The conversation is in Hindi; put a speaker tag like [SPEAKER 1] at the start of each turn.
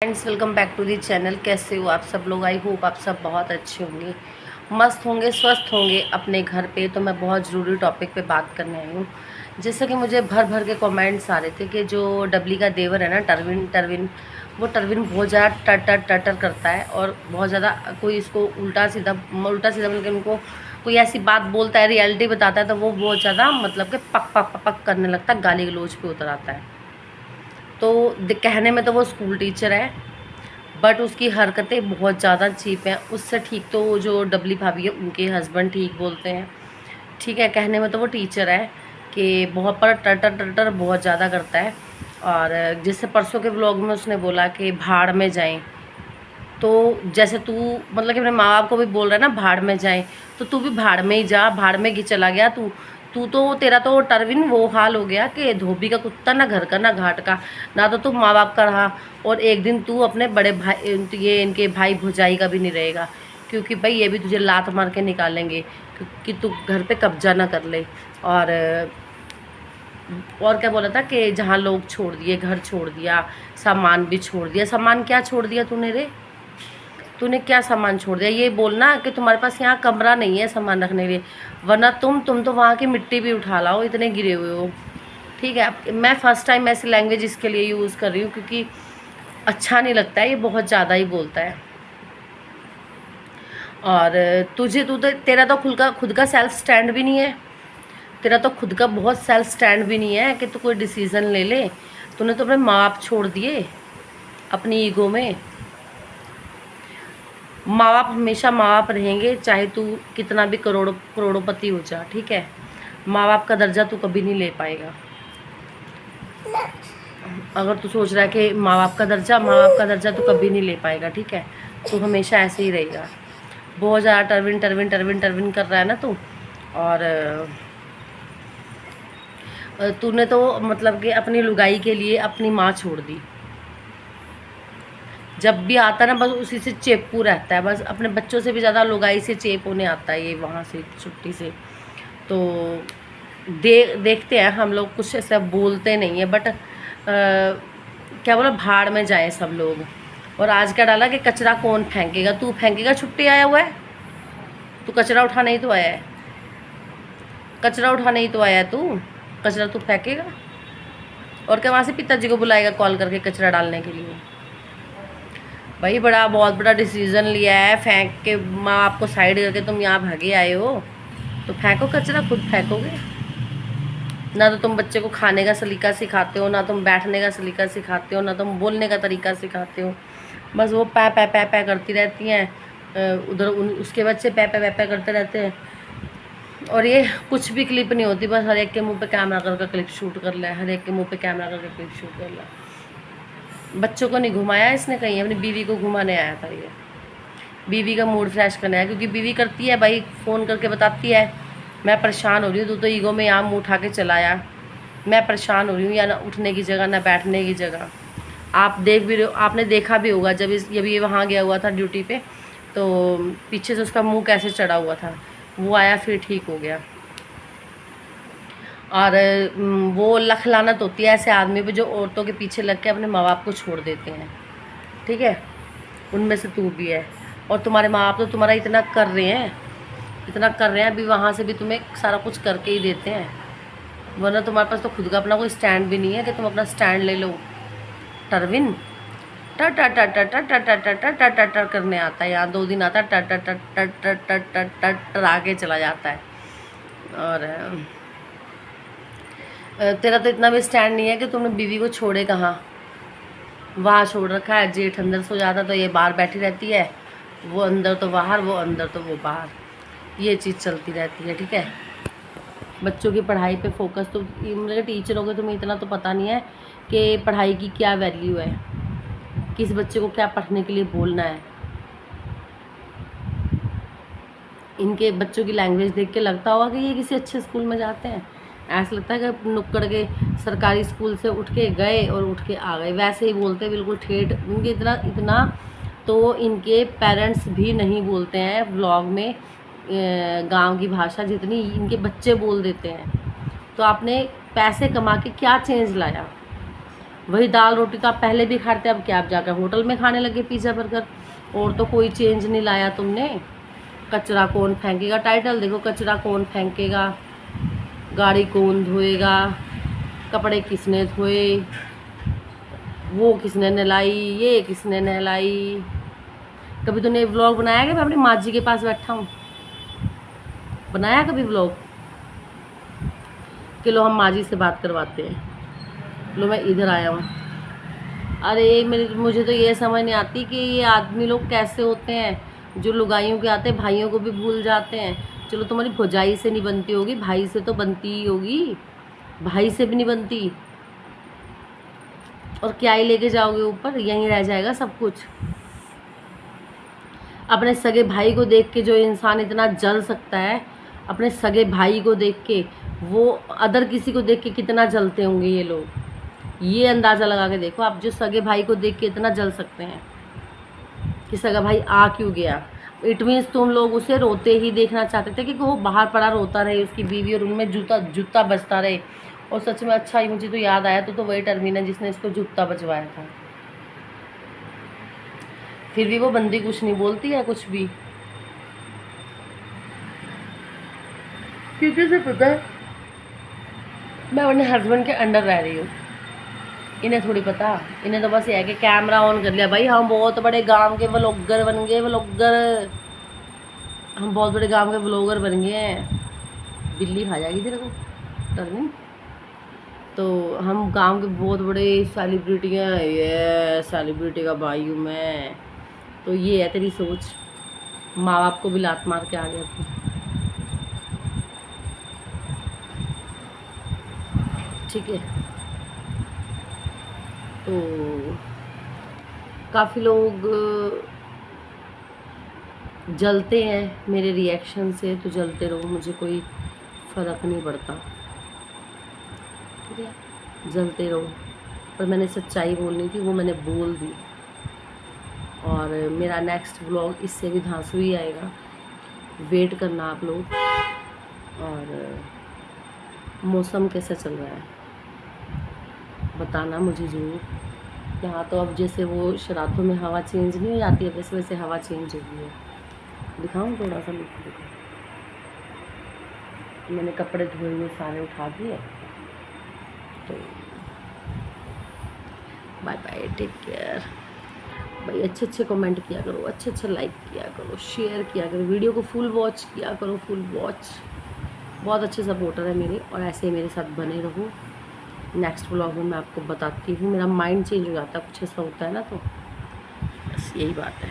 [SPEAKER 1] Friends, welcome back to the channel. कैसे हो आप सब लोग? आई होप आप सब बहुत अच्छे होंगे, मस्त होंगे, स्वस्थ होंगे अपने घर पे। तो मैं बहुत ज़रूरी टॉपिक पे बात करने आई हूँ। जैसे कि मुझे भर भर के कमेंट्स आ रहे थे कि जो डबली का देवर है ना, टरविन टरविन वो टरविन बहुत ज़्यादा टटर टटर करता है और बहुत ज़्यादा कोई इसको उल्टा सीधा मतलब उनको कोई ऐसी बात बोलता है, रियलिटी बताता है तो वो बहुत ज़्यादा मतलब कि पक पक पक पक करने लगता है, गाली गलौज पे उतर आता है। तो कहने में तो वो स्कूल टीचर है, बट उसकी हरकतें बहुत ज़्यादा चीप हैं। उससे ठीक तो वो जो डबली भाभी है उनके हस्बैंड ठीक बोलते हैं। ठीक है, कहने में तो वो टीचर है कि बहुत पर टटर टटर बहुत ज़्यादा करता है। और जैसे परसों के व्लॉग में उसने बोला कि भाड़ में जाएं, तो जैसे तू मतलब कि अपने माँ बाप को भी बोल रहा है ना भाड़ में जाएं, तो तू भी भाड़ में ही जा, भाड़ में ही चला गया तू। तू तो तेरा तो टरविन वो हाल हो गया कि धोबी का कुत्ता, ना घर का ना घाट का, ना तो तू माँ बाप का रहा, और एक दिन तू अपने बड़े भाई ये इनके भाई भौजाई का भी नहीं रहेगा, क्योंकि भाई ये भी तुझे लात मार के निकालेंगे क्योंकि तू घर पे कब्जा ना कर ले। और क्या बोला था कि जहाँ लोग छोड़ दिए, घर छोड़ दिया, सामान भी छोड़ दिया। सामान क्या छोड़ दिया तूने रे? तूने क्या सामान छोड़ दिया? ये बोलना कि तुम्हारे पास यहाँ कमरा नहीं है सामान रखने के लिए, वरना तुम तो वहाँ की मिट्टी भी उठा लाओ, इतने गिरे हुए हो। ठीक है, मैं फ़र्स्ट टाइम ऐसी लैंग्वेज इसके लिए यूज़ कर रही हूँ क्योंकि अच्छा नहीं लगता है, ये बहुत ज़्यादा ही बोलता है। और तू तो तेरा तो खुद का सेल्फ स्टैंड भी नहीं है। तेरा तो खुद का बहुत सेल्फ स्टैंड भी नहीं है कि तू कोई डिसीज़न ले ले। तूने तो अपने माँ बाप छोड़ दिए अपनी ईगो में। माँ बाप हमेशा माँ बाप रहेंगे, चाहे तू कितना भी करोड़ोपति हो जा। ठीक है, माँ बाप का दर्जा तू कभी नहीं ले पाएगा। अगर तू सोच रहा है कि माँ बाप का दर्जा तू कभी नहीं ले पाएगा। ठीक है, तू हमेशा ऐसे ही रहेगा। बहुत ज़्यादा टरविन टरविन टरविन टरविन कर रहा है ना तू। और तूने तो मतलब कि अपनी लुगाई के लिए अपनी माँ छोड़ दी। जब भी आता ना बस उसी से चेपू रहता है, बस अपने बच्चों से भी ज़्यादा लुगाई से चेप होने आता है ये वहाँ से छुट्टी से। तो देखते हैं हम लोग, कुछ ऐसा बोलते नहीं है, बट क्या बोला, भाड़ में जाए सब लोग। और आज क्या डाला कि कचरा कौन फेंकेगा? तू फेंकेगा? छुट्टी आया हुआ है तू, कचरा उठाने ही तो आया है। कचरा उठाने ही तो आया है तू, कचरा तू फेंकेगा? और क्या वहाँ से पिताजी को बुलाएगा कॉल करके कचरा डालने के लिए? भाई बहुत बड़ा डिसीज़न लिया है, फेंक के माँ आपको साइड करके तुम यहाँ भागे आए हो, तो फेंको कचरा, खुद फेंकोगे। ना तो तुम बच्चे को खाने का सलीका सिखाते हो, ना तुम बैठने का सलीका सिखाते हो, ना तुम बोलने का तरीका सिखाते हो। बस वो पै पै पै पै करती रहती हैं, उधर उसके बच्चे पै पै पै पै करते रहते हैं। और ये कुछ भी क्लिप नहीं होती, बस हर एक के मुंह पे कैमरा करके क्लिप शूट कर लिया, हर एक के मुंह पे कैमरा करके क्लिप शूट कर लिया। बच्चों को नहीं घुमाया इसने कहीं, अपनी बीवी को घुमाने आया था ये। बीवी का मूड फ्रेश करने आया, क्योंकि बीवी करती है भाई, फ़ोन करके बताती है मैं परेशान हो रही हूँ, तू तो ईगो में यहाँ मुँह उठा के चलाया, मैं परेशान हो रही हूँ, या ना उठने की जगह ना बैठने की जगह। आप देख भी रहे हो, आपने देखा भी होगा जब ये वहाँ गया हुआ था ड्यूटी पे, तो पीछे से उसका मुँह कैसे चढ़ा हुआ था। वो आया फिर ठीक हो गया। और वो लख लानत होती है ऐसे आदमी पे जो औरतों के पीछे लग के अपने माँ बाप को छोड़ देते हैं। ठीक है, उनमें से तू भी है। और तुम्हारे माँ बाप तो तुम्हारा इतना कर रहे हैं, इतना कर रहे हैं, अभी वहाँ से भी तुम्हें सारा कुछ करके ही देते हैं, वरना तुम्हारे पास तो खुद का अपना कोई स्टैंड भी नहीं है कि तुम अपना स्टैंड ले लो। टरविन टर टर टर टर टर टर टर टर टर टर टर करने आता है यहाँ, 2 दिन आता है, टर टर टर टर टर टर टर टर टर आगे चला जाता है। और तेरा तो इतना भी स्टैंड नहीं है कि तुमने बीवी को छोड़े कहाँ, वहाँ छोड़ रखा है। जेठ अंदर सो जाता तो ये बाहर बैठी रहती है, वो अंदर तो बाहर, वो अंदर तो वो बाहर, ये चीज़ चलती रहती है। ठीक है, बच्चों की पढ़ाई पे फोकस। तो मतलब टीचर हो गए, तुम्हें इतना तो पता नहीं है कि पढ़ाई की क्या वैल्यू है, किस बच्चे को क्या पढ़ने के लिए बोलना है। इनके बच्चों की लैंग्वेज देख के लगता होगा कि ये किसी अच्छे स्कूल में जाते हैं। ऐसा लगता है कि नुक्कड़ के सरकारी स्कूल से उठ के गए और उठ के आ गए, वैसे ही बोलते बिल्कुल ठेठ। उनके इतना तो इनके पेरेंट्स भी नहीं बोलते हैं व्लॉग में गांव की भाषा जितनी इनके बच्चे बोल देते हैं। तो आपने पैसे कमा के क्या चेंज लाया? वही दाल रोटी तो आप पहले भी खाते, अब क्या आप जाकर होटल में खाने लगे पिज़्ज़ा बर्गर? और तो कोई चेंज नहीं लाया तुमने। कचरा कौन फेंकेगा, टाइटल देखो, कचरा कौन फेंकेगा, गाड़ी कौन धोएगा, कपड़े किसने धोए, वो किसने नहलाई, ये किसने नहलाई। कभी तूने व्लॉग बनाया कि मैं अपनी माँ जी के पास बैठा हूँ? बनाया कभी व्लॉग कि लो हम माँ जी से बात करवाते हैं, लो मैं इधर आया हूँ? अरे मुझे तो ये समझ नहीं आती कि ये आदमी लोग कैसे होते हैं जो लुगाइयों के आते हैं भाइयों को भी भूल जाते हैं। चलो तुम्हारी भौजाई से नहीं बनती होगी, भाई से तो बनती ही होगी, भाई से भी नहीं बनती। और क्या ही लेके जाओगे ऊपर, यहीं रह जाएगा सब कुछ। अपने सगे भाई को देख के जो इंसान इतना जल सकता है, अपने सगे भाई को देख के, वो अदर किसी को देख के कितना जलते होंगे ये लोग। ये अंदाज़ा लगा के देखो आप, जो सगे भाई को देख के इतना जल सकते हैं कि सगा भाई आ क्यों गया। इट मीन्स तुम लोग उसे रोते ही देखना चाहते थे कि वो बाहर पड़ा रोता रहे, उसकी बीवी, और उनमें जूता जूता बजता रहे। और सच में अच्छा ही मुझे तो याद आया, तो वही टर्मिन है जिसने इसको जूता बजवाया था। फिर भी वो बंदी कुछ नहीं बोलती है, कुछ भी, क्योंकि उसे पता है मैं अपने हस्बैंड के अंडर रह रही हूँ। इन्हें थोड़ी पता, इन्हें तो बस ये है कि कैमरा ऑन कर लिया, भाई हम बहुत बड़े गांव के व्लॉगर बन गए, व्लॉगर, हम बहुत बड़े गांव के व्लॉगर बन गए हैं। बिल्ली खा जाएगी तेरे को टर्मिन। तो हम गांव के बहुत बड़े सेलिब्रिटी हैं, ये सेलिब्रिटी का भाई हूँ मैं। तो ये है तेरी सोच, माँ बाप को भी लात मार के आ गया तू। ठीक है, तो काफ़ी लोग जलते हैं मेरे रिएक्शन से, तो जलते रहो, मुझे कोई फ़र्क नहीं पड़ता। ठीक है, जलते रहो, पर मैंने सच्चाई बोलनी थी, वो मैंने बोल दी। और मेरा नेक्स्ट व्लॉग इससे भी धांसू ही आएगा, वेट करना आप लोग। और मौसम कैसा चल रहा है बताना मुझे ज़रूर। यहाँ तो अब जैसे वो शरातों में हवा चेंज नहीं हो जाती है, वैसे वैसे हवा चेंज हो गई है। दिखाऊँ थोड़ा सा, मैंने कपड़े धोए हुए सारे उठा दिए। तो बाय बाय, टेक केयर भाई। अच्छे अच्छे कमेंट किया करो, अच्छे अच्छे लाइक किया करो, शेयर किया करो, वीडियो को फुल वॉच किया करो, फुल वॉच। बहुत अच्छे सपोर्टर है मेरे, और ऐसे ही मेरे साथ बने रहो। नेक्स्ट व्लॉग में मैं आपको बताती हूँ, मेरा माइंड चेंज हो जाता है, कुछ ऐसा होता है ना, तो बस यही बात है।